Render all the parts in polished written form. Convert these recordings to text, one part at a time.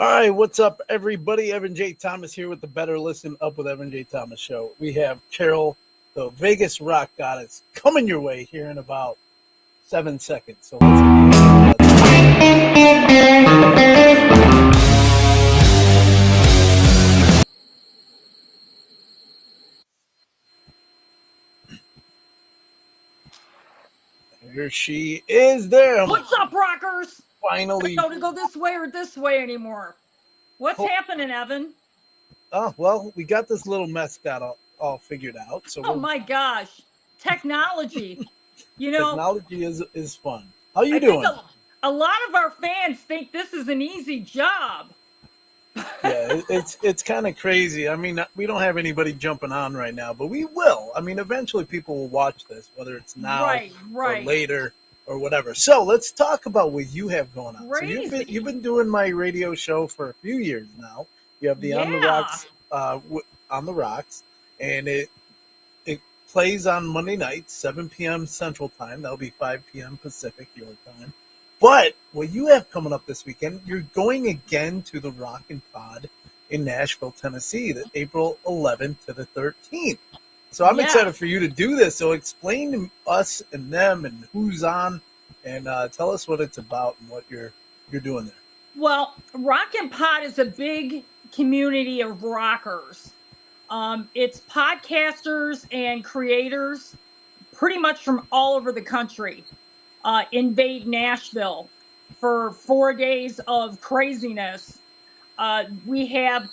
All right, what's up, everybody? Evan J. Thomas here with the Better Listen Up with Evan J. Thomas show. We have Carol, the Vegas rock goddess, coming your way here in about 7 seconds. So here she is there. What's up, rockers? Finally. I don't know to go this way or this way anymore. What's happening, Evan? Oh, well, we got this little mess all figured out. So oh my gosh, technology. Technology is fun. How you doing? A lot of our fans think this is an easy job. Yeah, it's kind of crazy. I mean, we don't have anybody jumping on right now, but we will. I mean, eventually people will watch this, whether it's now or later or whatever. So let's talk about what you have going on. Crazy. So you've been doing my radio show for a few years now. You have the On the Rocks, On the Rocks, and it plays on Monday nights, 7 p.m. Central Time. That'll be 5 p.m. Pacific, your time. But what you have coming up this weekend, you're going again to the Rock and Pod in Nashville, Tennessee, the April 11th to the 13th. So I'm excited for you to do this. So explain to us and them and who's on, and tell us what it's about and what you're doing there. Well, Rock and Pod is a big community of rockers. It's podcasters and creators pretty much from all over the country. Invade Nashville for 4 days of craziness. They have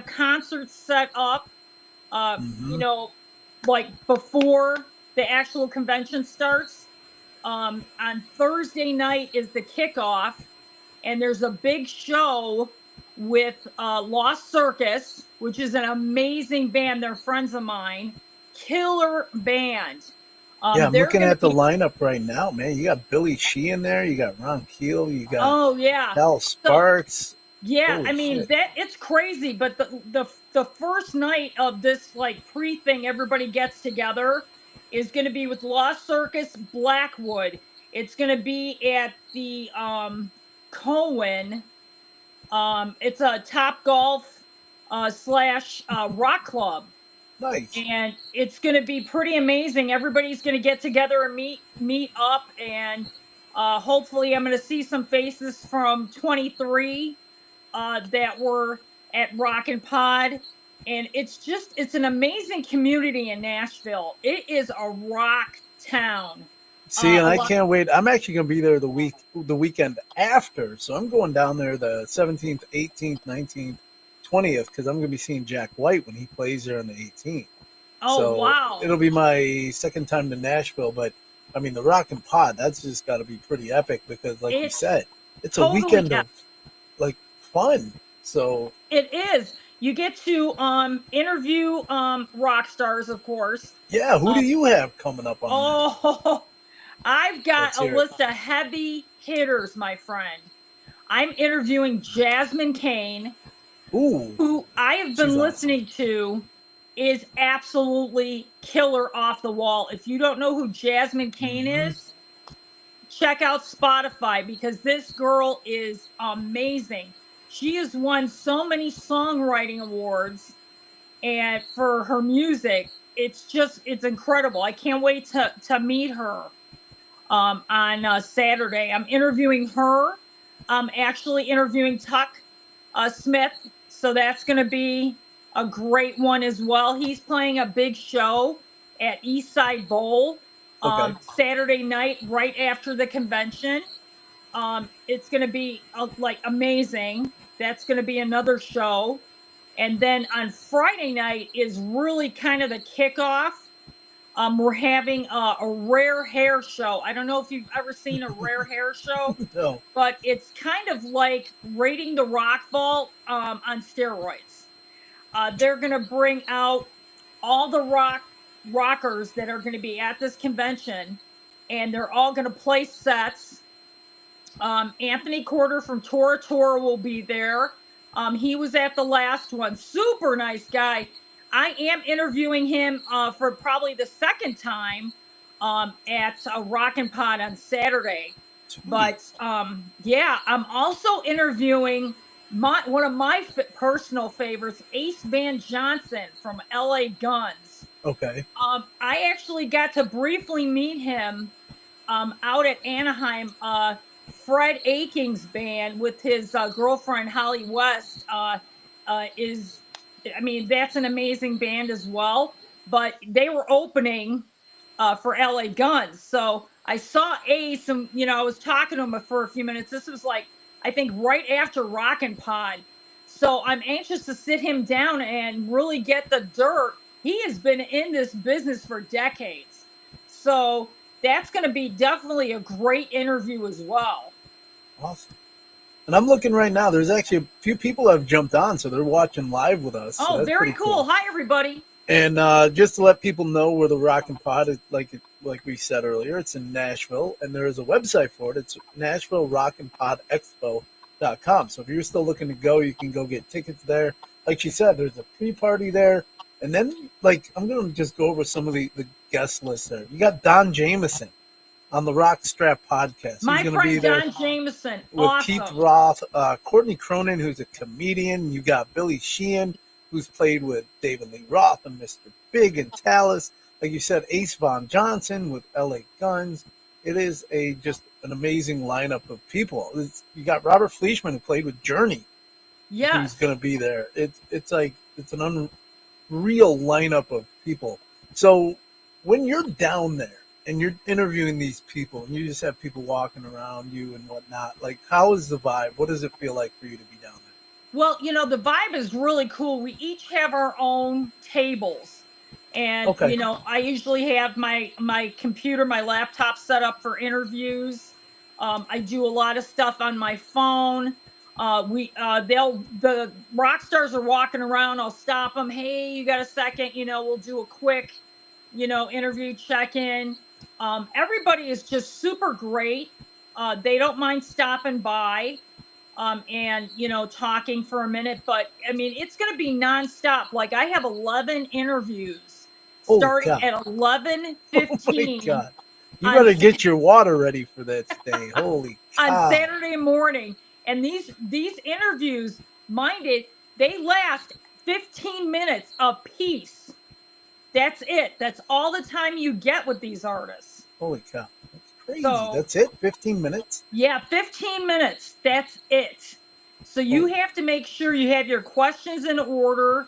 concerts set up, like before the actual convention starts. On Thursday night is the kickoff, and there's a big show with Lost Circus, which is an amazing band. They're friends of mine. Killer band. I'm looking at the lineup right now, man. You got Billy Sheehan there. You got Ron Keel. You got Hal Sparks. It's crazy. But the first night of this like pre-thing, everybody gets together, is going to be with Lost Circus, Blackwood. It's going to be at the Cohen. It's a Top Golf / rock club. Nice. And it's going to be pretty amazing. Everybody's going to get together and meet up, and hopefully I'm going to see some faces from 23 that were at Rock and Pod. And it's an amazing community in Nashville. It is a rock town. See, and I can't wait. I'm actually going to be there the weekend after. So I'm going down there the 17th, 18th, 19th. 20th, because I'm going to be seeing Jack White when he plays there on the 18th. Wow. It'll be my second time to Nashville, but I mean, the Rock and Pod, that's just got to be pretty epic because, like you said, it's a weekend of like fun. So it is. You get to interview rock stars, of course. Yeah, who do you have coming up on I've got a list of heavy hitters, my friend. I'm interviewing Jasmine Kane. Ooh, who I have been listening to is absolutely killer off the wall. If you don't know who Jasmine Kane is, check out Spotify because this girl is amazing. She has won so many songwriting awards, and for her music, it's incredible. I can't wait to meet her on Saturday. I'm interviewing her. I'm actually interviewing Tuck Smith. So that's going to be a great one as well. He's playing a big show at Eastside Bowl Saturday night, right after the convention. It's going to be amazing. That's going to be another show. And then on Friday night is really kind of the kickoff. We're having a rare hair show. I don't know if you've ever seen a rare hair show. No. But it's kind of like Raiding the Rock Vault on steroids. They're going to bring out all the rockers that are going to be at this convention, and they're all going to play sets. Anthony Corder from Tora Tora will be there. He was at the last one. Super nice guy. I am interviewing him for probably the second time at Rock and Pod on Saturday. But I'm also interviewing one of my personal favorites, Ace Van Johnson from LA Guns. Okay. I actually got to briefly meet him out at Anaheim. Fred Aking's band with his girlfriend Holly West is, I mean, that's an amazing band as well. But they were opening for LA Guns, so I saw Ace, and I was talking to him for a few minutes. This was like, I think, right after Rockin' Pod. So I'm anxious to sit him down and really get the dirt. He has been in this business for decades. So that's going to be definitely a great interview as well. Awesome. And I'm looking right now. There's actually a few people that have jumped on, so they're watching live with us. Oh, so very cool. Hi, everybody. And just to let people know where the Rockin' Pod is, like we said earlier, it's in Nashville, and there is a website for it. It's NashvilleRockinPodExpo.com. So if you're still looking to go, you can go get tickets there. Like she said, there's a pre-party there. And then, I'm going to just go over some of the guest lists there. You got Don Jameson on the Rock Strap podcast. My friend Don Jameson. With awesome. Keith Roth, Courtney Cronin, who's a comedian. You got Billy Sheehan, who's played with David Lee Roth and Mr. Big and Talus. Like you said, Ace Von Johnson with LA Guns. It is just an amazing lineup of people. You got Robert Fleischman, who played with Journey. Yes. Who's going to be there. It's an unreal lineup of people. So when you're down there and you're interviewing these people and you just have people walking around you and whatnot, how is the vibe? What does it feel like for you to be down there? Well, the vibe is really cool. We each have our own tables. And, okay. I usually have my computer, my laptop set up for interviews. I do a lot of stuff on my phone. The rock stars are walking around. I'll stop them. Hey, you got a second? We'll do a quick, interview check-in. Everybody is just super great. They don't mind stopping by. And talking for a minute, but I mean, it's going to be nonstop. Like, I have 11 interviews starting at 11:15. Oh my God. You better get your water ready for that day. Holy cow. On Saturday morning. And these interviews, mind it, they last 15 minutes apiece. That's it. That's all the time you get with these artists. Holy cow. Crazy. So, that's it? 15 minutes? Yeah, 15 minutes. That's it. So you have to make sure you have your questions in order.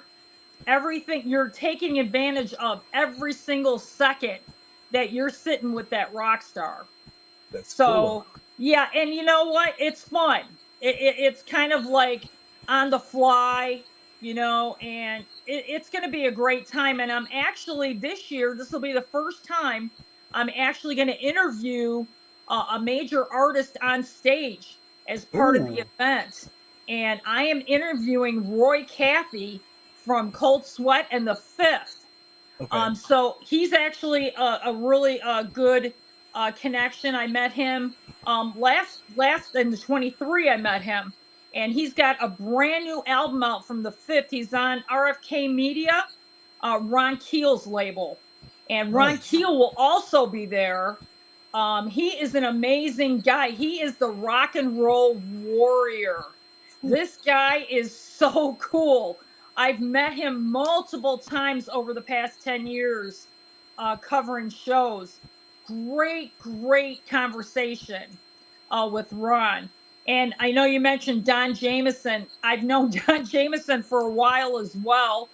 Everything, you're taking advantage of every single second that you're sitting with that rock star. That's cool. Yeah, and you know what? It's fun. It's kind of like on the fly, and it's going to be a great time. And I'm actually, this year, this will be the first time I'm actually going to interview a major artist on stage as part of the event. And I am interviewing Roy Cathy from Cold Sweat and the Fifth. Okay. So he's actually a really good connection. I met him last in the 23. I met him, and he's got a brand new album out from the Fifth. He's on RFK Media, Ron Keel's label. And Ron Keel will also be there. He is an amazing guy. He is the rock and roll warrior. This guy is so cool. I've met him multiple times over the past 10 years covering shows. Great conversation with Ron. And I know you mentioned Don Jameson. I've known Don Jameson for a while as well.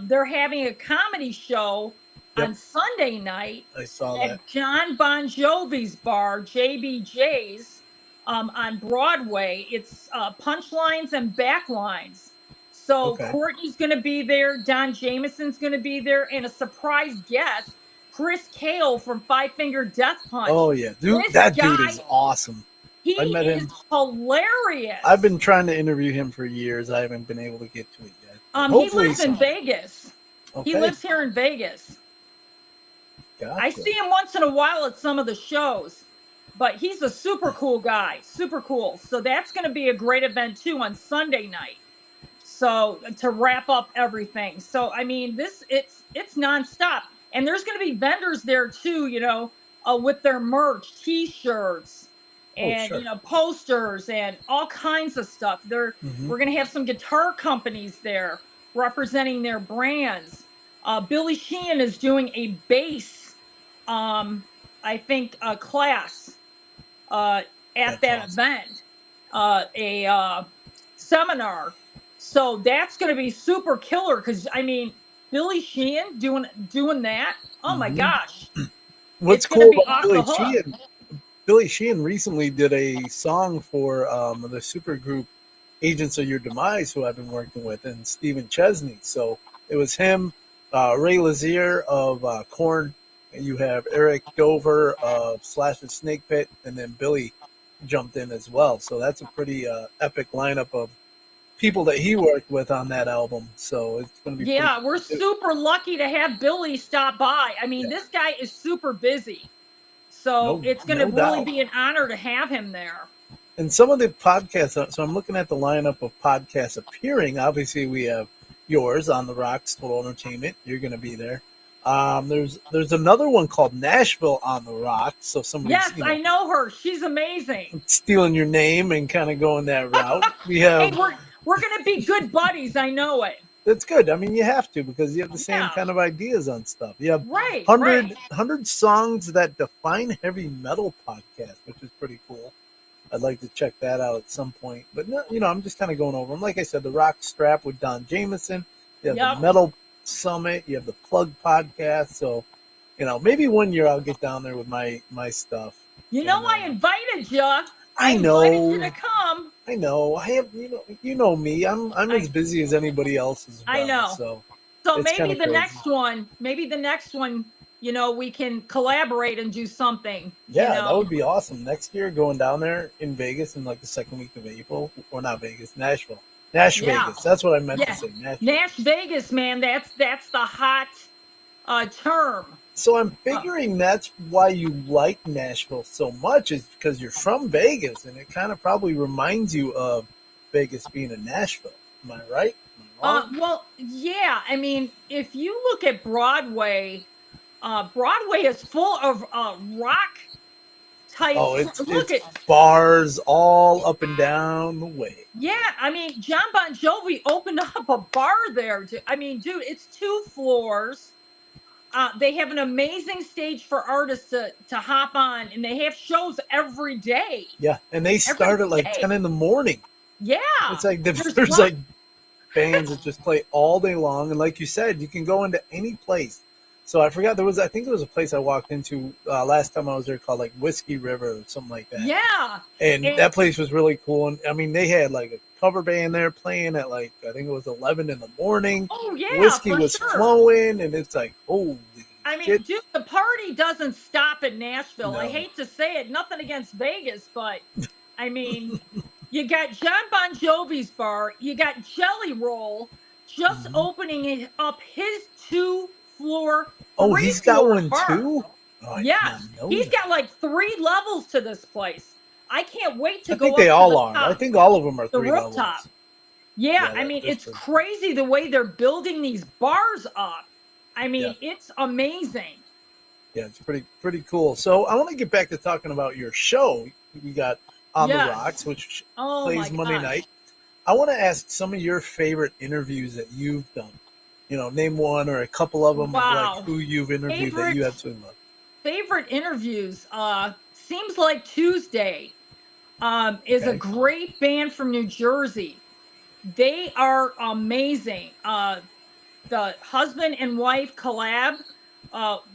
They're having a comedy show on Sunday night. I saw at John Bon Jovi's bar, JBJ's, on Broadway. It's punchlines and backlines. So Courtney's going to be there. Don Jameson's going to be there. And a surprise guest, Chris Kale from Five Finger Death Punch. Oh, yeah. Dude, dude is awesome. I met him. Hilarious. I've been trying to interview him for years. I haven't been able to get to it yet. He lives in Vegas. He lives here in Vegas. Gotcha. I see him once in a while at some of the shows, but he's a super cool guy. Super cool. So that's going to be a great event too on Sunday night. So to wrap up everything. So, I mean, it's nonstop. And there's going to be vendors there too, with their merch, T-shirts, and sure. posters and all kinds of stuff. We're going to have some guitar companies there representing their brands. Billy Sheehan is doing a bass, I think, class at That's that awesome. event, a seminar. So that's going to be super killer because I mean, Billy Sheehan doing that. Oh my gosh, What's it's going to cool be about off Billy the hook. Sheehan? Billy Sheehan recently did a song for the super group Agents of Your Demise, who I've been working with, and Stephen Chesney. So it was him, Ray Lazier of Korn, and you have Eric Dover of Slash and Snake Pit, and then Billy jumped in as well. So that's a pretty epic lineup of people that he worked with on that album. So it's going to be pretty cool. We're super lucky to have Billy stop by. I mean, this guy is super busy. So it's going to really be an honor to have him there. And some of the podcasts, so I'm looking at the lineup of podcasts appearing. Obviously, we have yours on the Rocks, Total Entertainment. You're going to be there. There's another one called Nashville on the Rocks. So somebody's I know her. She's amazing. Stealing your name and kind of going that route. We have. Hey, we're going to be good buddies. I know it. That's good. I mean, you have to because you have the same kind of ideas on stuff. You have 100 songs that define heavy metal podcast, which is pretty cool. I'd like to check that out at some point. But, I'm just kind of going over them. Like I said, the Rock Strap with Don Jameson. You have the Metal Summit. You have the Plug podcast. So, maybe one year I'll get down there with my stuff. I invited you. I invited you to come. I know. I have, you know me. I'm as busy as anybody else as well. I know. So maybe the next one, we can collaborate and do something. Yeah, that would be awesome. Next year, going down there in Vegas in like the second week of April, or not Vegas, Nashville. Vegas. That's what I meant to say. Nash Vegas, man. That's the hot term. So I'm figuring that's why you like Nashville so much, is because you're from Vegas, and it kind of probably reminds you of Vegas being in Nashville. Am I right? Am I wrong? Well, yeah. I mean, if you look at Broadway, Broadway is full of rock type. Oh, it's bars all up and down the way. Yeah, I mean, John Bon Jovi opened up a bar there. I mean, dude, it's 2 floors. They have an amazing stage for artists to hop on, and they have shows every day. Yeah, and they start at like 10 in the morning. Yeah. It's like there's like bands that just play all day long. And like you said, you can go into any place. So I forgot, I think there was a place I walked into last time I was there called like Whiskey River or something like that. Yeah. And that place was really cool. And I mean, they had like a cover band there playing at like, I think it was 11 in the morning. Oh, yeah. Whiskey was flowing, and it's like, holy I mean, dude, the party doesn't stop in Nashville. No. I hate to say it, nothing against Vegas, but I mean, you got John Bon Jovi's bar, you got Jelly Roll just opening up his 2-floor. Oh, he's got one bar. too? Oh, yeah, he's got like 3 levels to this place. I can't wait to go. I think they all are. I think all of them are 3 rooftop. levels. Yeah, I mean, it's crazy the way they're building these bars up. I mean, it's amazing. Yeah, it's pretty cool. So I want to get back to talking about your show. We got On the Rocks, which plays Monday night. I want to ask some of your favorite interviews that you've done. Name one or a couple of them, like who you've interviewed that you absolutely love. Favorite interviews. Seems Like Tuesday is a great band from New Jersey. They are amazing. The husband and wife collab.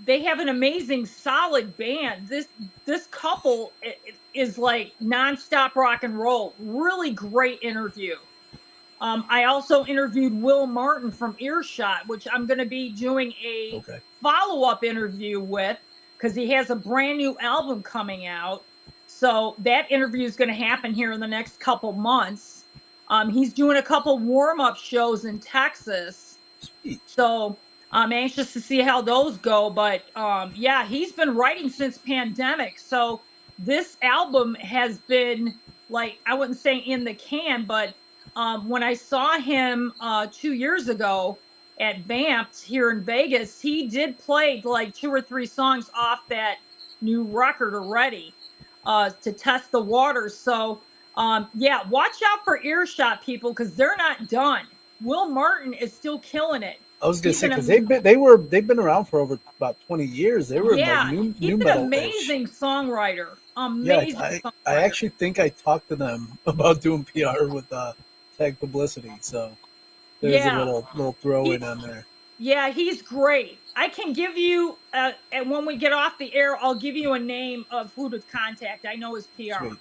They have an amazing, solid band. This couple is like nonstop rock and roll. Really great interview. I also interviewed Will Martin from Earshot, which I'm going to be doing a follow-up interview with because he has a brand new album coming out. So that interview is going to happen here in the next couple months. He's doing a couple warm-up shows in Texas. Sweet. So I'm anxious to see how those go. But he's been writing since pandemic. So this album has been like, I wouldn't say in the can, but when I saw him 2 years ago at Vamped here in Vegas, he did play like 2 or 3 songs off that new record already. to test the waters. So yeah, watch out for Earshot, people, because they're not done. Will Martin is still killing it. I was gonna say because they've been around for over about 20 years. They were like yeah, new he's an metal. amazing songwriter. Yeah, Amazing songwriter. I actually think I talked to them about doing PR with Tag Publicity. So there's a little throw in on there. Yeah, he's great. I can give you, and when we get off the air, I'll give you a name of who to contact. I know his PR. Sweet.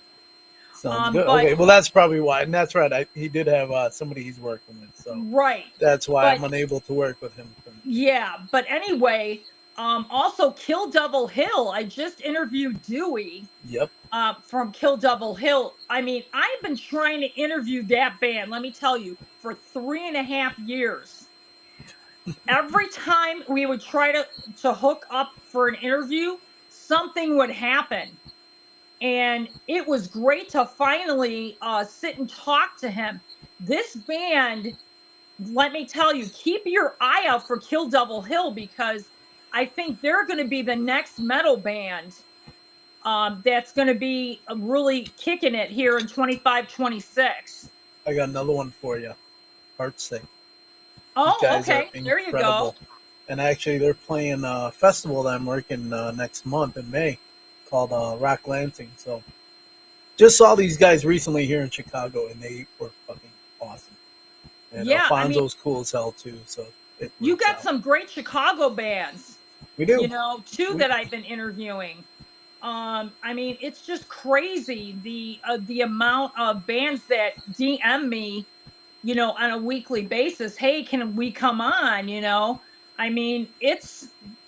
Sounds good. Okay, well that's probably why, and that's right. He did have somebody he's working with, so right. That's why I'm unable to work with him. Yeah, but anyway, also Kill Devil Hill. I just interviewed Dewey. Yep. From Kill Devil Hill. I mean, I've been trying to interview that band. Let me tell you, for 3.5 years. Every time we would try to hook up for an interview, something would happen. And it was great to finally sit and talk to him. This band, let me tell you, keep your eye out for Kill Devil Hill, because I think they're going to be the next metal band that's going to be really kicking it here in 25, 26. I got another one for you. Heartsick. Oh, okay. There you go. And actually, they're playing a festival that I'm working next month in May called Rock Lansing. So just saw these guys recently here in Chicago, and they were fucking awesome. And Alfonso's cool as hell, too. So you got some great Chicago bands. We do. You know, that I've been interviewing. I mean, it's just crazy the amount of bands that DM me, you know, on a weekly basis. Hey, can we come on? You know, I mean,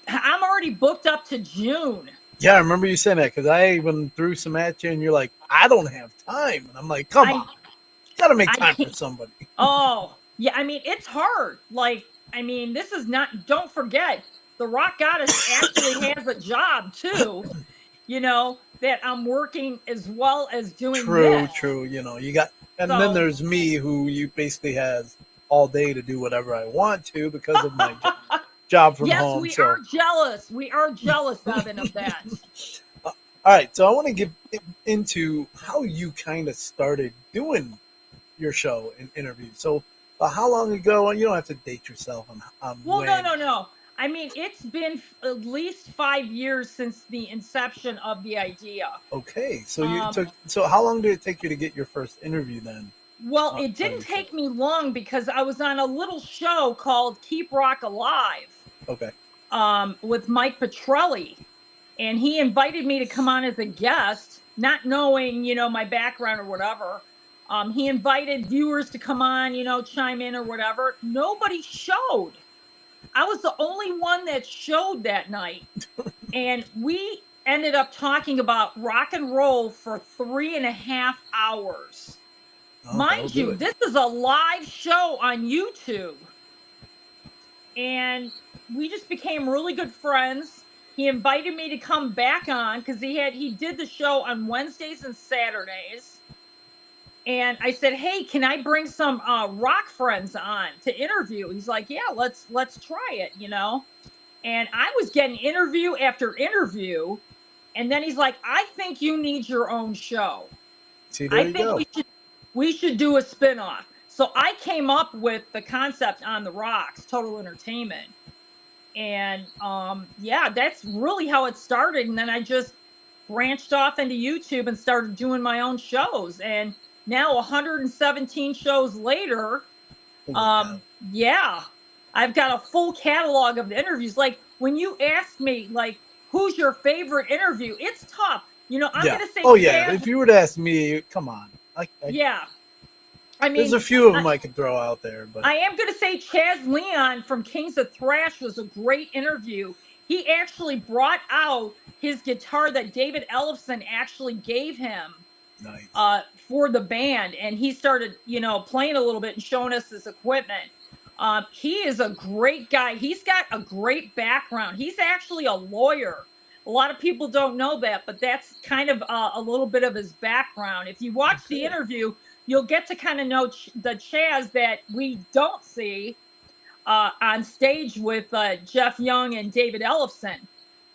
I'm already booked up to June. Yeah, I remember you saying that, because I even threw some at you, and you're like, I don't have time. And I'm like, come on, you gotta make time for somebody. Oh, yeah. I mean, it's hard. Like, I mean, this is not. Don't forget, the RockGoddess actually has a job too. You know, that I'm working as well as doing this. True. You know, you got, and then there's me, who you basically has all day to do whatever I want to because of my job from home. Yes, we are jealous. We are jealous, Evan, of that. All right, so I want to get into how you kind of started doing your show and interviews. So, how long ago? You don't have to date yourself on well, when. No. I mean, it's been at least 5 years since the inception of the idea. Okay, so so how long did it take you to get your first interview then? Well, it didn't take me long, because I was on a little show called Keep Rock Alive. Okay. With Mike Petrelli, and he invited me to come on as a guest, not knowing, you know, my background or whatever. He invited viewers to come on, you know, chime in or whatever. Nobody showed. I was the only one that showed that night. And we ended up talking about rock and roll for 3.5 hours. Mind you, this is a live show on YouTube. And we just became really good friends. He invited me to come back on, because he did the show on Wednesdays and Saturdays. And I said, hey, can I bring some rock friends on to interview? He's like, yeah, let's try it, you know. And I was getting interview after interview. And then he's like, I think you need your own show. See, there you go. We should do a spinoff. So I came up with the concept on the Rocks, Total Entertainment. And yeah, that's really how it started. And then I just branched off into YouTube and started doing my own shows. And now 117 shows later, yeah, I've got a full catalog of interviews. Like, when you ask me, like, who's your favorite interview, it's tough. You know, I'm going to say, if you were to ask me, come on. Yeah. I mean, there's a few of them I could throw out there, but I am going to say Chaz Leon from Kings of Thrash was a great interview. He actually brought out his guitar that David Ellefson actually gave him. Nice. For the band, and he started, you know, playing a little bit and showing us his equipment. He is a great guy. He's got a great background. He's actually a lawyer. A lot of people don't know that, but that's kind of a little bit of his background. If you watch the interview, you'll get to kind of know the Chaz that we don't see on stage with Jeff Young and David Ellefson.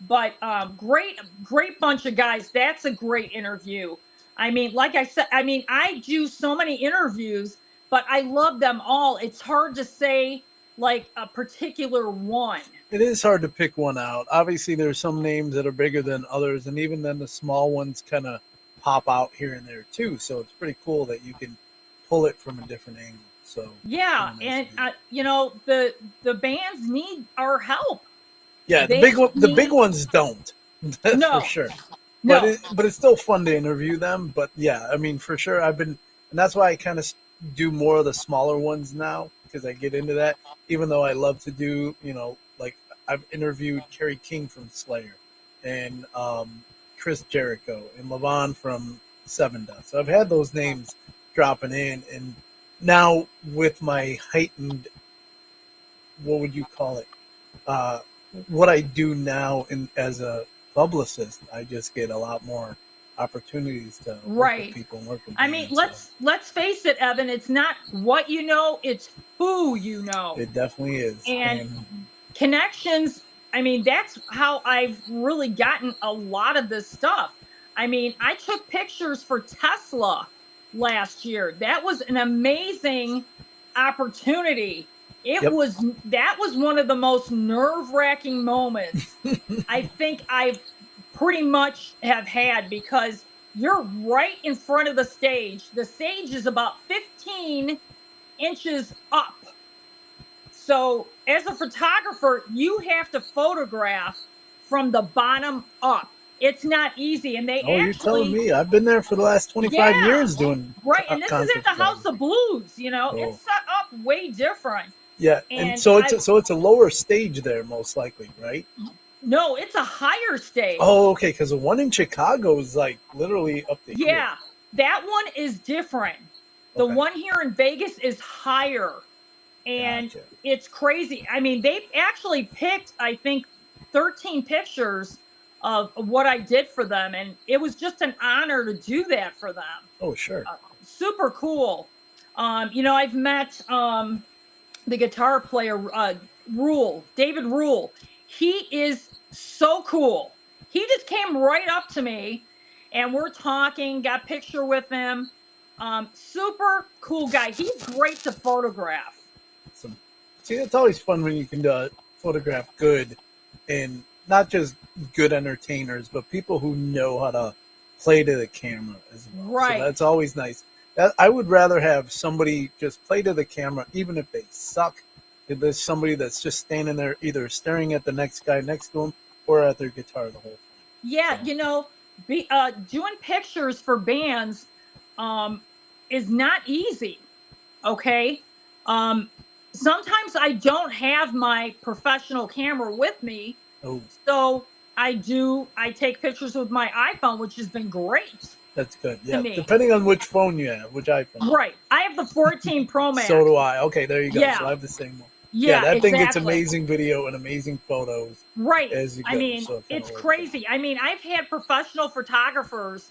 But great bunch of guys. That's a great interview. I mean, like I said, I mean, I do so many interviews, but I love them all. It's hard to say like a particular one. It is hard to pick one out. Obviously, there's some names that are bigger than others, and even then, the small ones kind of pop out here and there too. So it's pretty cool that you can pull it from a different angle. So yeah, nice and you know, the bands need our help. yeah, They the big need- ones don't. That's No. for sure. No. But it's still fun to interview them. But yeah, I mean, for sure, and that's why I kind of do more of the smaller ones now because I get into that. Even though I love to do, like I've interviewed Kerry King from Slayer, and Chris Jericho, and Levon from Seven Dust. So I've had those names dropping in, and now with my heightened, what would you call it? What I do now as a publicist, I just get a lot more opportunities to work with people and work with I mean, bands, let's face it, Evan. It's not what you know; it's who you know. It definitely is. And connections. I mean, that's how I've really gotten a lot of this stuff. I mean, I took pictures for Tesla last year. That was an amazing opportunity. That was one of the most nerve-wracking moments I think I've pretty much have had, because you're right in front of the stage. The stage is about 15 inches up. So as a photographer, you have to photograph from the bottom up. It's not easy. And you're telling me. I've been there for the last 25 years doing and this is at the House of Blues, It's set up way different. Yeah, and so it's a lower stage there, most likely, right? No, it's a higher stage. Oh, okay, because the one in Chicago is like literally up to here. That one is different. The one here in Vegas is higher, and it's crazy. I mean, they actually picked, I think, 13 pictures of what I did for them, and it was just an honor to do that for them. Oh, sure. Super cool. I've met the guitar player, David Rule. He is so cool. He just came right up to me, and we're talking, got a picture with him. Super cool guy. He's great to photograph. Awesome. See, it's always fun when you can photograph good, and not just good entertainers, but people who know how to play to the camera as well. Right. So that's always nice. I would rather have somebody just play to the camera, even if they suck. If there's somebody that's just standing there, either staring at the next guy next to them or at their guitar the whole time. Yeah, so. Doing pictures for bands is not easy. Okay. Sometimes I don't have my professional camera with me. Oh. So I take pictures with my iPhone, which has been great. That's good. Yeah. Depending on which phone you have, which iPhone. Right. I have the 14 Pro Max. So do I. Okay, there you go. Yeah. So I have the same one. Yeah, that thing gets amazing video and amazing photos. Right. As you go, I mean, it's crazy. I mean, I've had professional photographers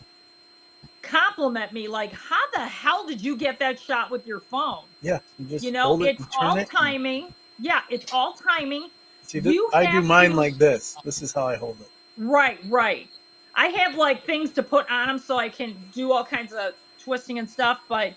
compliment me like, how the hell did you get that shot with your phone? Yeah. It's all timing. Yeah, it's all timing. See, I do mine like this. This is how I hold it. Right. I have like things to put on them so I can do all kinds of twisting and stuff, but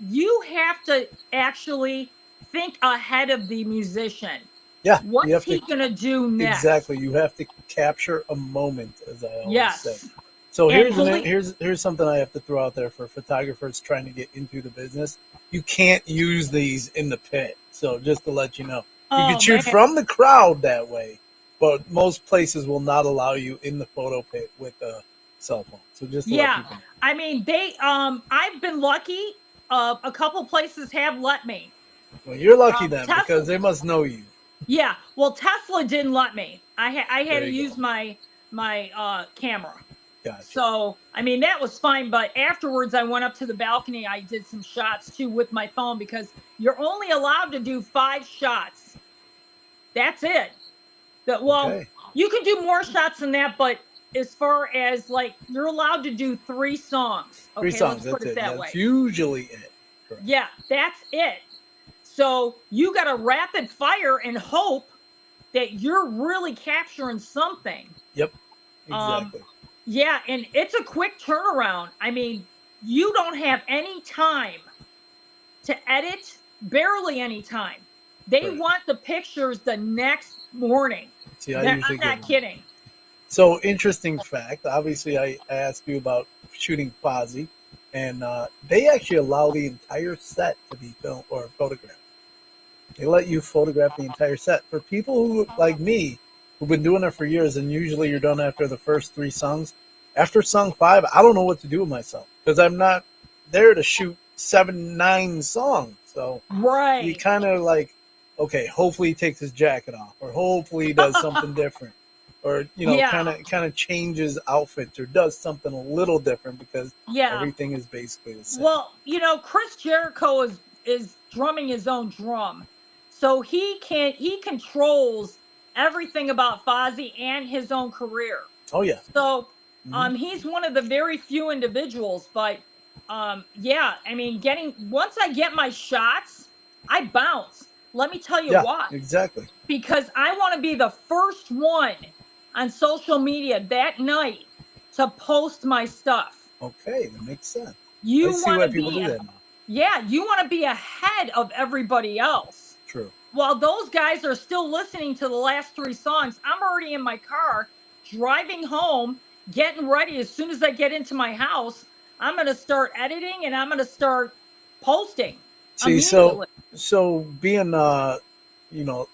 you have to actually think ahead of the musician. Yeah. What's he going to do next? Exactly. You have to capture a moment, as I always say. So here's something I have to throw out there for photographers trying to get into the business. You can't use these in the pit. So just to let you know, you can shoot from the crowd that way, but most places will not allow you in the photo pit with a cell phone. So just to let people know. I mean, I've been lucky. A couple places have let me. Well, you're lucky then, because they must know you. Yeah. Well, Tesla didn't let me. I had to use my camera. Gotcha. So, I mean, that was fine. But afterwards, I went up to the balcony. I did some shots, too, with my phone, because you're only allowed to do 5 shots. That's it. You can do more shots than that, but as far as, like, you're allowed to do 3 songs. Okay, 3 songs, let's put it that way. That's usually it. Correct. Yeah, that's it. So, you got to rapid fire and hope that you're really capturing something. Yep, exactly. Yeah, and it's a quick turnaround. I mean, you don't have any time to edit, barely any time. They Right. want the pictures the next morning. See, I usually I'm get not kidding. So, interesting fact. Obviously, I asked you about shooting Fozzy, and they actually allow the entire set to be filmed or photographed. They let you photograph the entire set. For people who, like me, who've been doing it for years, and usually you're done after the first 3 songs. After song 5, I don't know what to do with myself because I'm not there to shoot 7, 9 songs. So Right. you kind of like, okay, hopefully he takes his jacket off, or hopefully he does something different, or kind of changes outfits or does something a little different because everything is basically the same. Well, Chris Jericho is drumming his own drum, so he controls everything about Fozzy and his own career. Oh yeah. So he's one of the very few individuals, but yeah, I mean, once I get my shots, I bounce. Let me tell you why. Exactly. Because I want to be the first one on social media that night to post my stuff. Okay, that makes sense. You I see why people do that now. Yeah, you want to be ahead of everybody else. True. While those guys are still listening to the last 3 songs, I'm already in my car, driving home, getting ready. As soon as I get into my house, I'm going to start editing and I'm going to start posting. See, so being a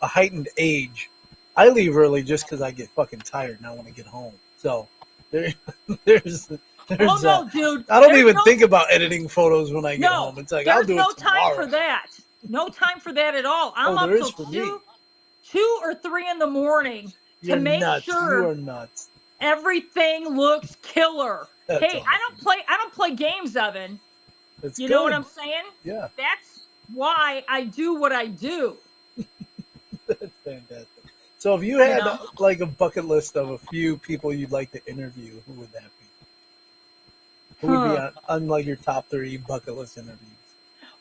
heightened age, I leave early just because I get fucking tired and I want to get home. So there's oh no, dude! I don't even think about editing photos when I get home. It's like I'll do it tomorrow. There's no time for that. No time for that at all. I'm up till 2 or 3 in the morning to make sure you are nuts. Everything looks killer. That's hey, awesome. I don't play games, Evan. That's you good. know what I'm saying? Yeah. That's why I do what I do. That's fantastic. So if you had like a bucket list of a few people you'd like to interview, who would that be? Who would be on like your top 3 bucket list interviews?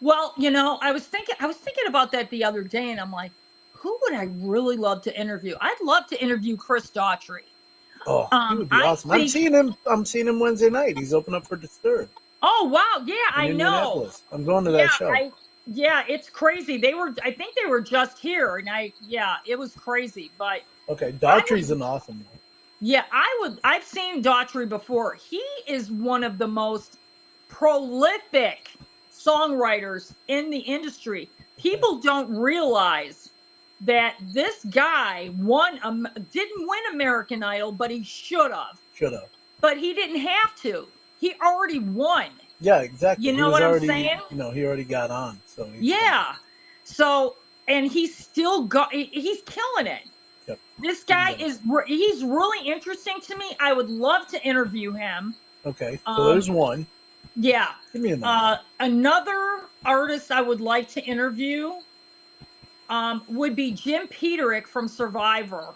Well, I was thinking about that the other day, and I'm like, who would I really love to interview? I'd love to interview Chris Daughtry. Oh, he would be awesome. I'm seeing him Wednesday night. He's opening up for Disturbed. Oh wow, yeah, I know. I'm going to that show. Yeah, it's crazy. I think they were just here, and it was crazy. But okay, Daughtry's an awesome one. Yeah, I've seen Daughtry before. He is one of the most prolific songwriters in the industry. People don't realize that this guy didn't win American Idol, but he should have. But he didn't have to. He already won. Yeah, exactly. You know what I'm saying? He already got on. So So, and he's still he's killing it. Yep. This guy he's really interesting to me. I would love to interview him. Okay, so there's one. Yeah. Give me another. Another artist I would like to interview would be Jim Peterick from Survivor.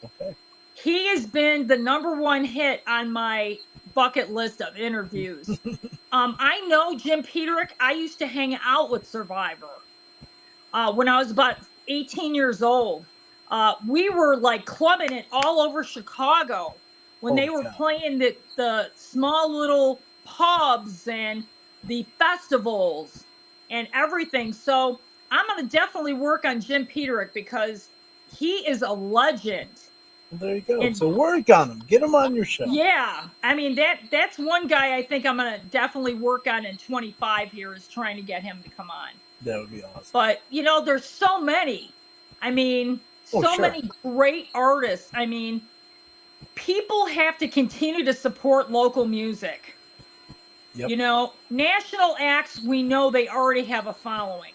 Okay. He has been the #1 hit on my bucket list of interviews. I know Jim Peterick. I used to hang out with Survivor when I was about 18 years old. We were like clubbing it all over Chicago when they were playing the small little pubs and the festivals and everything. So I'm going to definitely work on Jim Peterick because he is a legend. Well, there you go. So work on him. Get him on your show. Yeah. I mean, that's one guy I think I'm going to definitely work on in 25 here is trying to get him to come on. That would be awesome. But, there's so many. I mean, many great artists. I mean, people have to continue to support local music. Yep. National acts, we know they already have a following.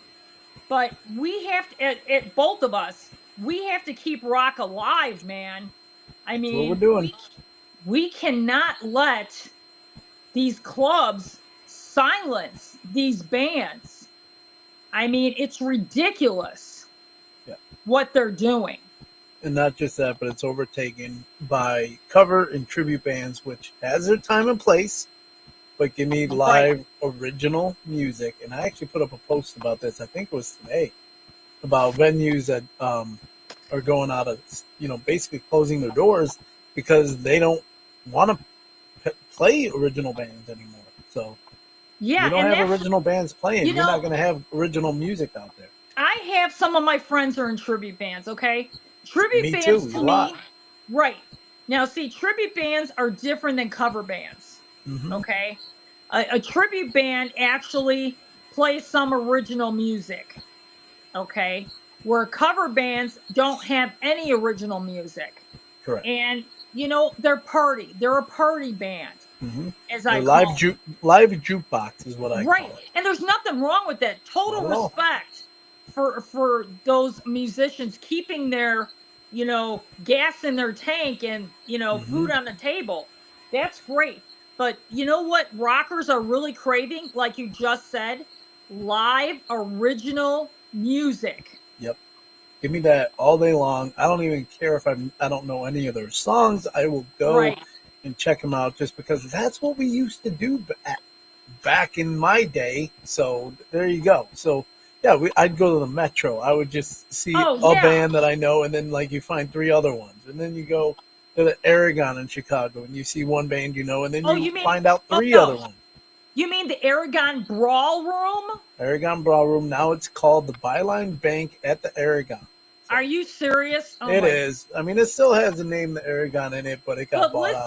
But we have to, both of us, we have to keep rock alive, man. I mean, that's what we're doing. We cannot let these clubs silence these bands. I mean, it's ridiculous what they're doing. And not just that, but it's overtaken by cover and tribute bands, which has their time and place, but give me live original music. And I actually put up a post about this, I think it was today, about venues that are going out of, basically closing their doors because they don't want to play original bands anymore. So Yeah, you don't and have that's, original bands playing. you You're not know, going to have original music out there. I have some of my friends are in tribute bands, okay? Tribute Me too, bands a to lot. me, right. Now, see, tribute bands are different than cover bands, Mm-hmm. okay? A tribute band actually plays some original music, okay? Where cover bands don't have any original music. Correct. And, they're a party band, Mm-hmm. as Or I call it. live jukebox is what I Right. call it. And there's nothing wrong with that. Not Total at all. respect for those musicians keeping their, gas in their tank and, Mm-hmm. food on the table. That's great. But you know what rockers are really craving, like you just said? Live original music. Yep. Give me that all day long. I don't even care if I don't know any of their songs. I will go Right. and check them out just because that's what we used to do back in my day. So there you go. So yeah, I'd go to the Metro. I would just see Oh a yeah. band that I know, and then like you find three other ones, and then you go to the Aragon in Chicago, and you see one band you know, and then Oh, you you mean find out oh three other no. ones. You mean the Aragon Brawl Room? Aragon Ballroom. Now it's called the Byline Bank at the Aragon. So Are you serious? Oh it my. is. I mean, it still has the name the Aragon in it, but it got But bought out.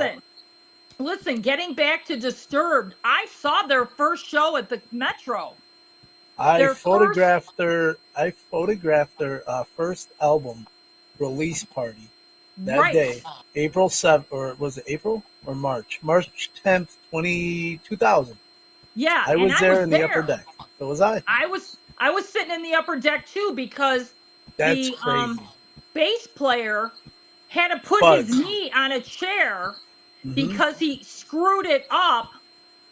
listen, getting back to Disturbed, I saw their first show at the Metro. I Their first, photographed their first album release party that right. day, April 7th, or was it April or March? March 10th, 2000. Yeah, I and was I there was in the upper there. deck. So was I. I was sitting in the upper deck too because That's the crazy. bass player had to put his Fuzz. knee on a chair Mm-hmm. because he screwed it up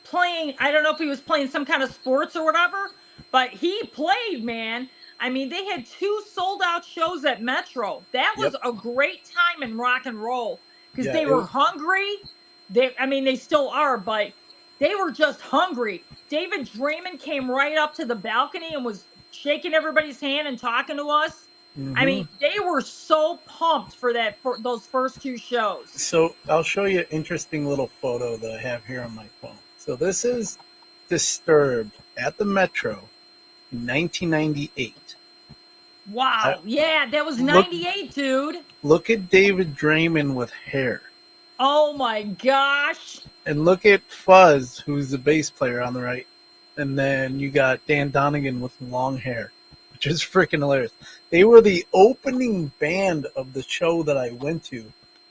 playing. I don't know if he was playing some kind of sports or whatever, but he played, man. I mean, they had two sold out shows at Metro. That Yep. was a great time in rock and roll because Yeah. they were hungry. I mean, they still are, but they were just hungry. David Draymond came right up to the balcony and was shaking everybody's hand and talking to us. I Mm-hmm. mean, they were so pumped for those first two shows. So I'll show you an interesting little photo that I have here on my phone. So this is Disturbed at the Metro in 1998. Wow. Yeah, that was Look 98, dude. look at David Draymond with hair. Oh my gosh. And look at Fuzz, who's the bass player on the right. And then you got Dan Donegan with long hair, which is freaking hilarious. They were the opening band of the show that I went to.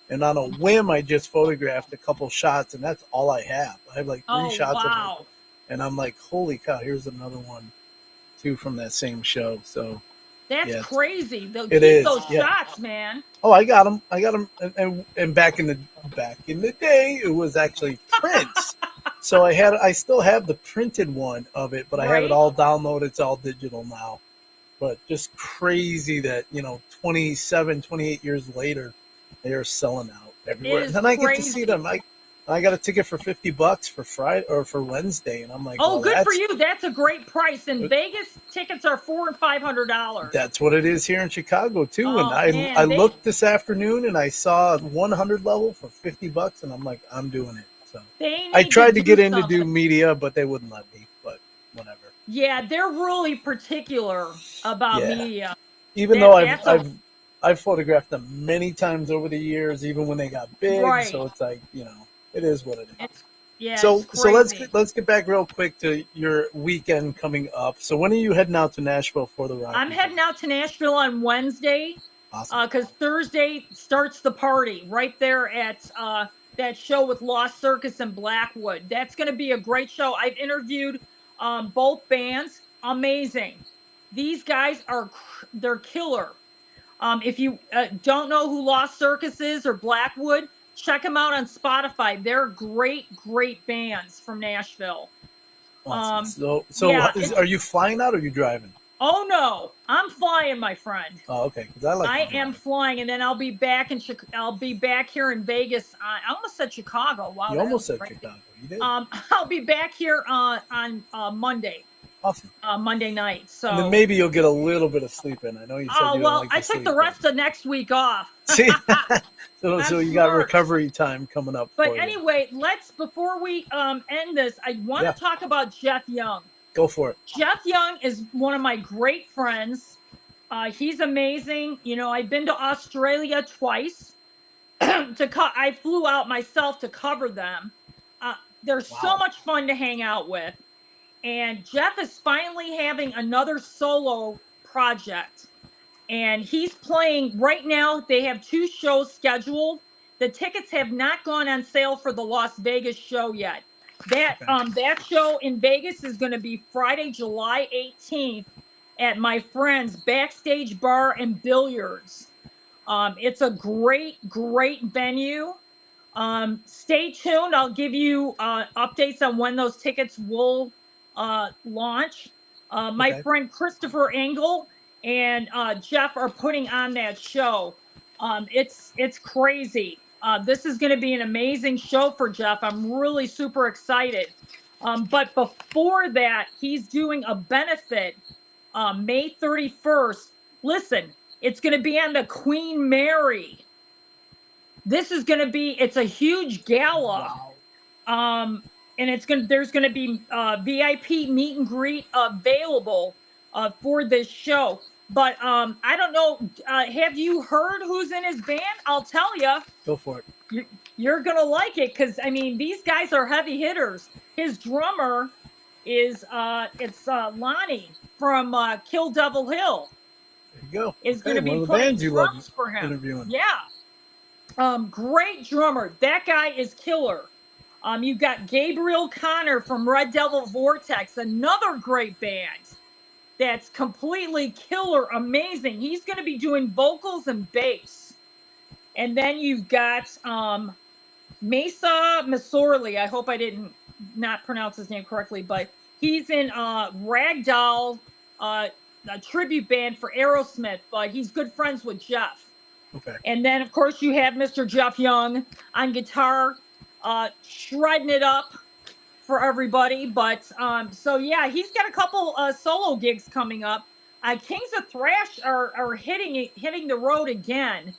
And on a whim, I just photographed a couple shots, and that's all I have. I have like three Oh shots of it. wow. And I'm like, holy cow, here's another one, too, from that same show. So, That's yeah, crazy. They'll it keep is. those Yeah. shots, man. Oh, I got them. And back in the day, it was actually prints. So I still have the printed one of it, but I have it Right? all downloaded. It's all digital now. But just crazy that 27, 28 years later, they are selling out It everywhere. And is then I get to see crazy. them. I got a ticket for $50 for Friday or for Wednesday, and I'm like, Oh, well, good for you. That's a great price. In that's Vegas, tickets are $400 and $500. That's what it is here in Chicago too. And Oh I man, looked this afternoon and I saw a 100 level for $50, and I'm like, I'm doing it. So they I need to tried to do get in to something. do media, but they wouldn't let me. But whatever. Yeah, they're really particular about Yeah. media. Even though That's a I've photographed them many times over the years, even when they got big. So right. it's like it is what it is. It's yeah, it's So let's crazy. get back real quick to your weekend coming up. So when are you heading out to Nashville for the Rock? I'm heading out to Nashville on Wednesday Awesome. because Thursday starts the party right there at that show with Lost Circus and Blackwood. That's going to be a great show. I've interviewed both bands. Amazing. These guys they're killer. If you don't know who Lost Circus is or Blackwood, check them out on Spotify. They're great bands from Nashville. Awesome. Yeah, Are you flying out or are you driving? oh no, I'm flying, my friend. Oh, okay. Because I like I to am drive. flying, and then I'll be back I'll be back here in Vegas. I almost said Chicago. Wow, You that almost was said crazy. Chicago. You did. I'll be back here on Monday. Awesome. Monday night. So and then maybe you'll get a little bit of sleep in. I know you said you don't like to I took sleep, the rest of next week off. See, so you got smart. recovery time coming up. But for you. anyway, before we end this, I want to talk about Jeff Young. Go for it. Jeff Young is one of my great friends. He's amazing. You know, I've been to Australia twice. I flew out myself to cover them. They're so much fun to hang out with. And Jeff is finally having another solo project. And he's playing right now. They have 2 shows scheduled. The tickets have not gone on sale for the Las Vegas show yet. That show in Vegas is going to be Friday, July 18th at my friend's Backstage Bar and Billiards. It's a great venue. Stay tuned. I'll give you updates on when those tickets will launch. My friend Christopher Engel and Jeff are putting on that show. It's crazy. This is going to be an amazing show for Jeff. I'm really super excited. But before that, he's doing a benefit May 31st. Listen, it's going to be on the Queen Mary. This is going to be, it's a huge gala. And there's going to be VIP meet and greet available for this show. But I don't know, have you heard who's in his band? I'll tell you. Go for it. You're going to like it because, I mean, these guys are heavy hitters. His drummer is Lonnie from Kill Devil Hill. There you go. Is going to be playing drums for him. Interviewing. Yeah. Great drummer. That guy is killer. You've got Gabriel Connor from Red Devil Vortex, another great band that's completely killer, amazing. He's going to be doing vocals and bass. And then you've got Mesa Masorli. I hope I didn't not pronounce his name correctly, but he's in Ragdoll, a tribute band for Aerosmith, but he's good friends with Jeff. Okay. And then, of course, you have Mr. Jeff Young on guitar, shredding it up for everybody. But so yeah, he's got a couple solo gigs coming up. Kings of Thrash are hitting the road again.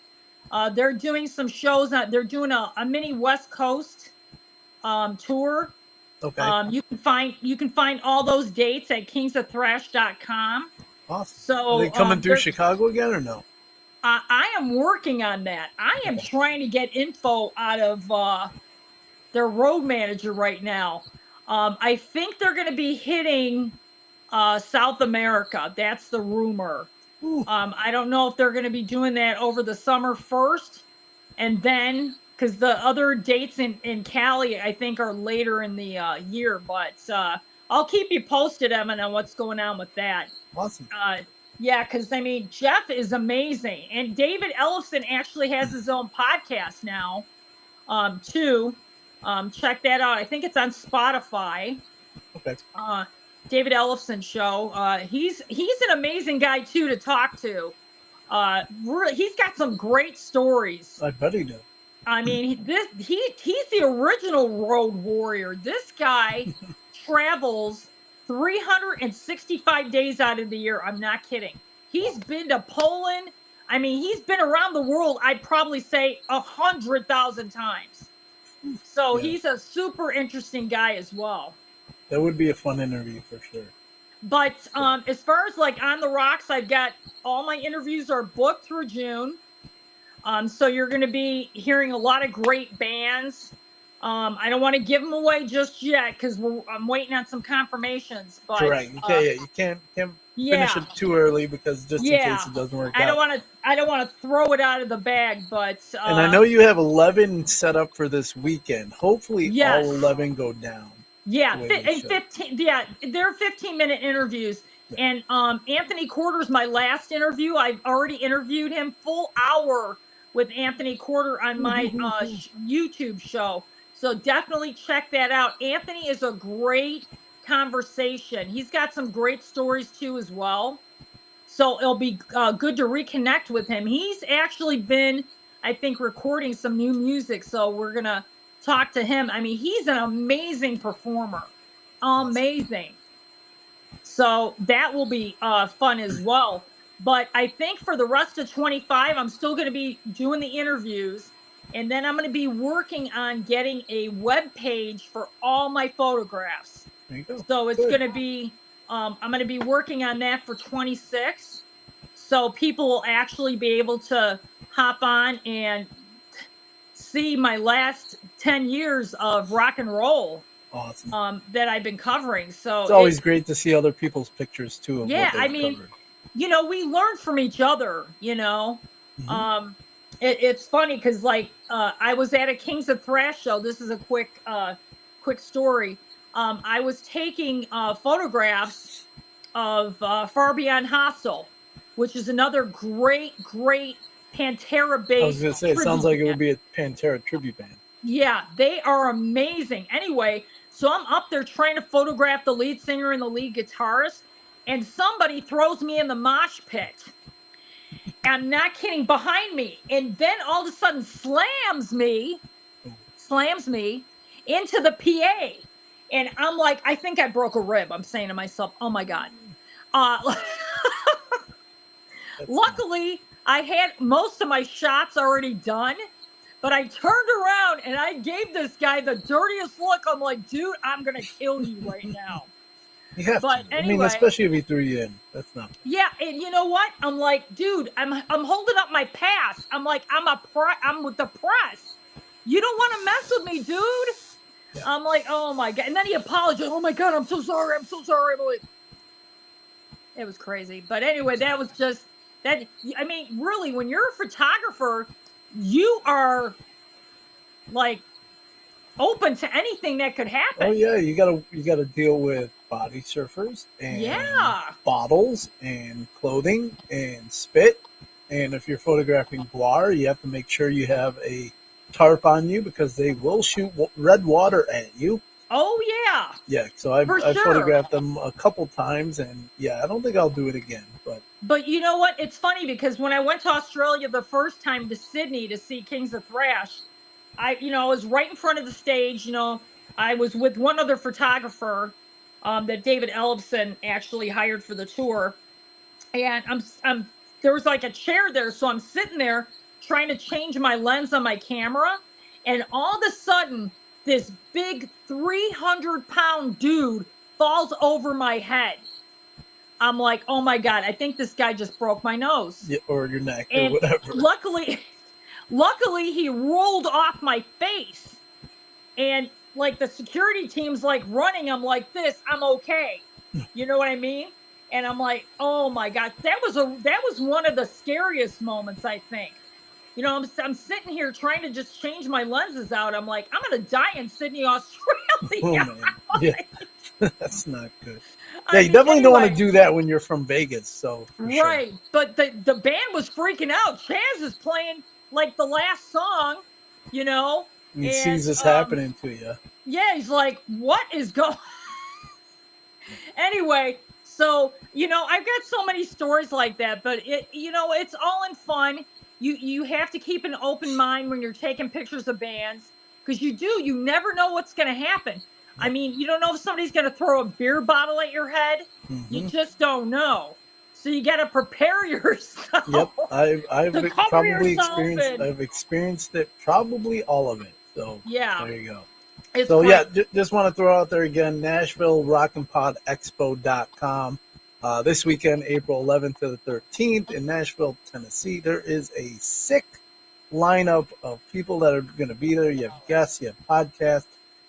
They're doing some shows. They're doing a mini West Coast tour. Okay. You can find all those dates at kingsofthrash.com. Awesome. So are they coming through Chicago again or no? I am working on that. I am trying to get info out of their road manager right now. I think they're going to be hitting South America. That's the rumor. I don't know if they're going to be doing that over the summer first, and then because the other dates in Cali, I think, are later in the year. But I'll keep you posted, Evan, on what's going on with that. Awesome. Yeah, because, I mean, Jeff is amazing. And David Ellefson actually has his own podcast now, too. Check that out. I think it's on Spotify. Okay. David Ellefson Show. He's an amazing guy, too, to talk to. He's got some great stories. I bet he does. I mean, he's the original road warrior. This guy travels 365 days out of the year. I'm not kidding. He's been to Poland. I mean, he's been around the world, I'd probably say 100,000 times. So he's a super interesting guy as well. That would be a fun interview for sure. But as far as like on the rocks, I've got all my interviews are booked through June. So you're going to be hearing a lot of great bands. I don't want to give them away just yet because I'm waiting on some confirmations. But correct. You can't finish it too early because just in case it doesn't work out. I don't want to throw it out of the bag, but and I know you have 11 set up for this weekend. Hopefully, all 11 go down. Yeah, and 15. Yeah, they're 15-minute interviews. And Anthony Quarter's my last interview. I've already interviewed him full hour with Anthony Quarter on my YouTube show. So definitely check that out. Anthony is a great conversation. He's got some great stories too as well. So it'll be good to reconnect with him. He's actually been, I think, recording some new music. So we're going to talk to him. I mean, he's an amazing performer. Amazing. So that will be fun as well. But I think for the rest of 25, I'm still going to be doing the interviews. And then I'm going to be working on getting a web page for all my photographs. There you go. So it's Good. going to be, I'm going to be working on that for 26. So people will actually be able to hop on and see my last 10 years of rock and roll Awesome. that I've been covering. So It's always great to see other people's pictures too of yeah, what I they've mean, covered. you know, we learn from each other, you know. Mhm. It's funny because like I was at a Kings of Thrash show. This is a quick story. I was taking photographs of Far Beyond Hostile, which is another great Pantera I was based gonna say, it sounds tribute like it would band. be a Pantera tribute band. Yeah, they are amazing. Anyway, so I'm up there trying to photograph the lead singer and the lead guitarist, and somebody throws me in the mosh pit. I'm not kidding, behind me, and then all of a sudden slams me into the PA. And I'm like, I think I broke a rib. I'm saying to myself, oh my God. Uh, That's not, luckily, I had most of my shots already done, but I turned around and I gave this guy the dirtiest look. I'm like, dude, I'm going to kill you right now. you have to. But I mean, anyway, especially if he threw you in. That's not. yeah, and you know what? I'm like, dude, I'm holding up my pass. I'm like, I'm with the press. You don't want to mess with me, dude. Yeah. I'm like, oh my God. And then he apologized. Oh my God, I'm so sorry. I'm so sorry. I'm like, it was crazy. But anyway, that was just that. I mean, really, when you're a photographer, you are like open to anything that could happen. Oh yeah, you gotta deal with body surfers and Yeah. bottles and clothing and spit. And if you're photographing guar, you have to make sure you have a tarp on you because they will shoot red water at you. Oh yeah. Yeah, so I've, For I've sure. photographed them a couple times, and yeah, I don't think I'll do it again. But you know what? It's funny because when I went to Australia the first time to Sydney to see Kings of Thrash, I was right in front of the stage. I was with one other photographer that David Ellefson actually hired for the tour, and there was like a chair there, so I'm sitting there trying to change my lens on my camera, and all of a sudden, this big 300-pound dude falls over my head. I'm like, oh my God, I think this guy just broke my nose. Yeah, or your neck or And whatever. luckily he rolled off my face. And like the security team's like running, I'm like this, I'm okay. You know what I mean? And I'm like, oh my God, that was one of the scariest moments, I think. I'm sitting here trying to just change my lenses out. I'm like, I'm gonna die in Sydney, Oh Australia. man, yeah, that's not good. Yeah, I you mean, definitely don't want to anyway. do that when you're from Vegas. So for sure, Right. But the band was freaking out. Chaz is playing like the last song, you know, he sees and this happening to you. yeah, he's like, what is going anyway, so I've got so many stories like that, but it's all in fun. You have to keep an open mind when you're taking pictures of bands because you never know what's going to happen. I Yep. mean, you don't know if somebody's going to throw a beer bottle at your head. You Hmm. just don't know, so you got to prepare Yep, yourself I've to cover probably yourself. experienced And I've experienced it, probably all of it. So yeah, there you go. it's So yeah, crazy. just want to throw out there again, Nashville RockandPodExpo.com. This weekend, April 11th to the 13th in Nashville, Tennessee. There is a sick lineup of people that are going to be there. You have guests, you have podcasts.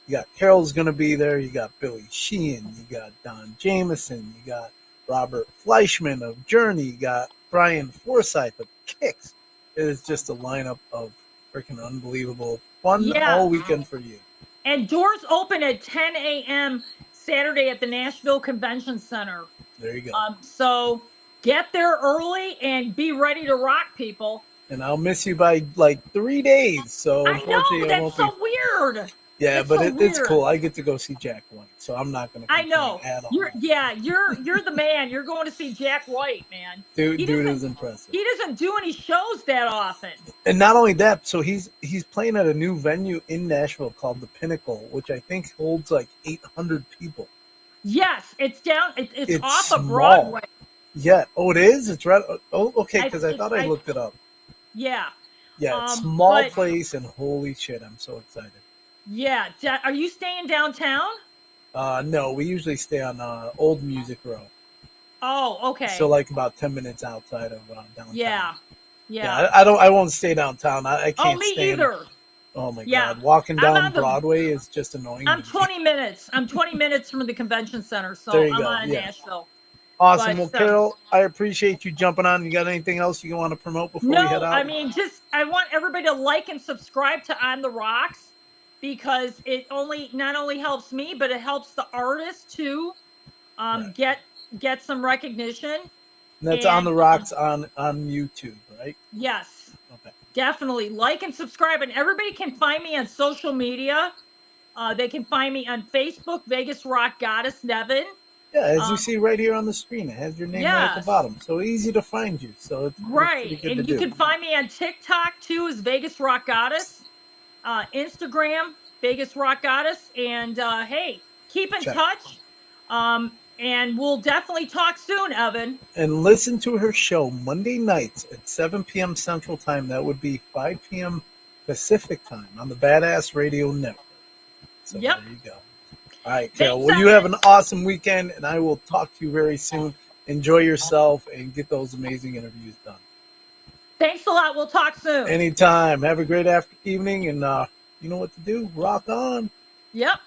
You got Carol's going to be there. You got Billy Sheehan. You got Don Jameson. You got Robert Fleischman of Journey. You got Brian Forsyth of Kicks. It is just a lineup of freaking unbelievable fun Yeah, all weekend for you. and doors open at 10 a.m. Saturday at the Nashville Convention Center. There you go. So get there early and be ready to rock, people. And I'll miss you by like 3 days. So I know unfortunately, I that's won't be. so weird. Yeah, It's but so it's weird. cool. I get to go see Jack White, so I'm not going to I complain know. at all. You're the man. You're going to see Jack White, man. He Dude doesn't is impressive. he doesn't do any shows that often. And not only that, so he's playing at a new venue in Nashville called the Pinnacle, which I think holds like 800 people. Yes, it's down. It's off small. of Broadway. Yeah. Oh, it is. It's right. Oh, okay. Because I thought I looked it up. Yeah. Yeah, it's small place, and holy shit, I'm so excited. Yeah. Are you staying downtown? No, we usually stay on Old Music Row. Oh, okay. So like about 10 minutes outside of downtown. Yeah. I won't stay downtown. I can't. Oh, me stand. either. Oh my god, walking down Broadway is just annoying. I'm 20 minutes. I'm 20 minutes from the convention center, so I'm on Nashville. Awesome. Well, Carol, I appreciate you jumping on. You got anything else you want to promote before we head out? I mean, I want everybody to like and subscribe to On the Rocks, because it not only helps me, but it helps the artists too get some recognition. And that's On the Rocks on YouTube, right? Yes. Okay. Definitely like and subscribe, and everybody can find me on social media. They can find me on Facebook, Vegas Rock Goddess Nevin. Yeah, as you see right here on the screen, it has your name right at the bottom, so easy to find you. So it's right, and you can find me on TikTok too, as Vegas Rock Goddess, Instagram Vegas Rock Goddess, and hey, keep in touch, and we'll definitely talk soon, Evan. And listen to her show Monday nights at 7 p.m. Central Time. That would be 5 p.m. Pacific Time on the Badass Radio Network. So there you go. All right, Carol. Well, you have an awesome weekend, and I will talk to you very soon. Enjoy yourself and get those amazing interviews done. Thanks a lot. We'll talk soon. Anytime. Have a great evening, and you know what to do. Rock on. Yep.